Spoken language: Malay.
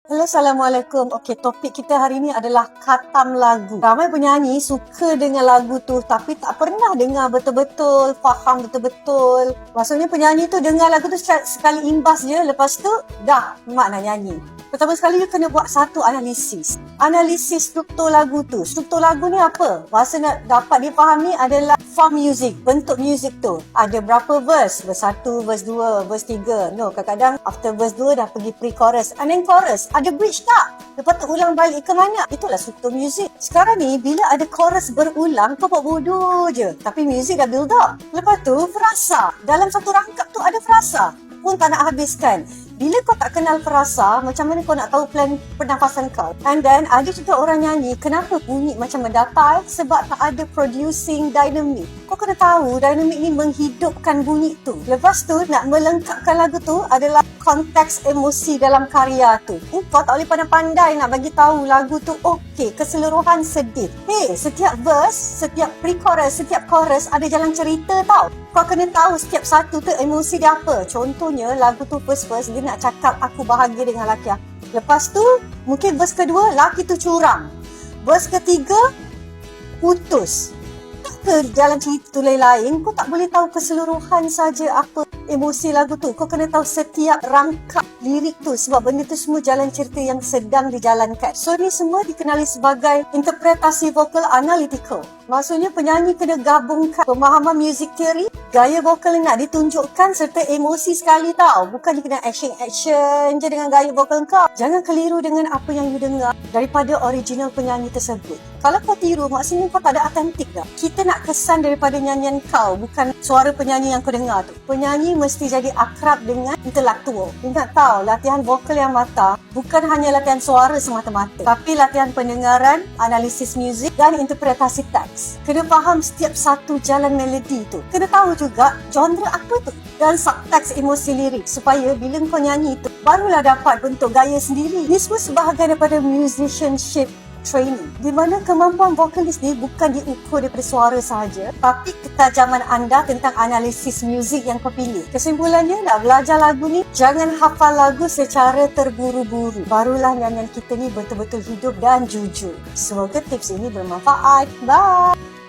Halo, Assalamualaikum. Okey, topik kita hari ini adalah khatam lagu. Ramai penyanyi suka dengan lagu tu tapi tak pernah dengar betul-betul, faham betul-betul. Maksudnya penyanyi tu dengar lagu tu sekali imbas je, lepas tu dah mak nak nyanyi. Pertama sekali dia kena buat satu analisis. Analisis struktur lagu tu. Struktur lagu ni apa? Masa nak dapat dipahami adalah form music, bentuk music tu. Ada berapa verse? Verse 1, verse 2, verse 3. No, kadang-kadang after verse 2 dah pergi pre-chorus. And then chorus, ada bridge tak? Lepas tu ulang balik ke mana? Itulah struktur music. Sekarang ni, bila ada chorus berulang, kau buat bodoh je. Tapi music dah build up. Lepas tu, frasa. Dalam satu rangkap tu ada frasa. Pun tak nak habiskan. Bila kau tak kenal frasa, macam mana kau nak tahu plan pernafasan kau? And then, ada juga orang nyanyi, kenapa bunyi macam mendatar? Sebab tak ada producing dynamic. Kau kena tahu, dynamic ni menghidupkan bunyi tu. Lepas tu, nak melengkapkan lagu tu adalah konteks emosi dalam karya tu. Kau tak boleh pandai-pandai nak bagi tahu lagu tu okey, keseluruhan sedih. Hey, setiap verse, setiap pre-chorus, setiap chorus ada jalan cerita tau. Kau kena tahu setiap satu tu emosi dia apa. Contohnya, lagu tu first verse, dia nak cakap aku bahagia dengan laki aku. Lepas tu, mungkin verse kedua, laki tu curang. Verse ketiga, putus. Tak ke jalan cerita tu lain-lain, kau tak boleh tahu keseluruhan saja apa emosi lagu tu. Kau kena tahu setiap rangkap lirik tu sebab benda tu semua jalan cerita yang sedang dijalankan. So ni semua dikenali sebagai interpretasi vokal analytical. Maksudnya penyanyi kena gabungkan pemahaman music theory, gaya vokal yang nak ditunjukkan serta emosi sekali tau. Bukan dia kena action je dengan gaya vokal kau. Jangan keliru dengan apa yang you dengar daripada original penyanyi tersebut. Kalau kau tiru, maksudnya kau tak ada autentik dah. Kita nak kesan daripada nyanyian kau, bukan suara penyanyi yang kau dengar tu. Penyanyi mesti jadi akrab dengan intelektual. Ingat tau, latihan vokal yang matang bukan hanya latihan suara semata-mata, tapi latihan pendengaran, analisis muzik dan interpretasi teks. Kena faham setiap satu jalan melodi tu. Kena tahu juga genre apa tu dan subteks emosi lirik supaya bila kau nyanyi tu barulah dapat bentuk gaya sendiri. Ini semua sebahagian daripada musicianship training, di mana kemampuan vokalis ni bukan diukur daripada suara sahaja, tapi ketajaman anda tentang analisis muzik yang kau pilih. Kesimpulannya, nak belajar lagu ni, jangan hafal lagu secara terburu-buru. Barulah nyanyian kita ni betul-betul hidup dan jujur. Semoga tips ini bermanfaat. Bye!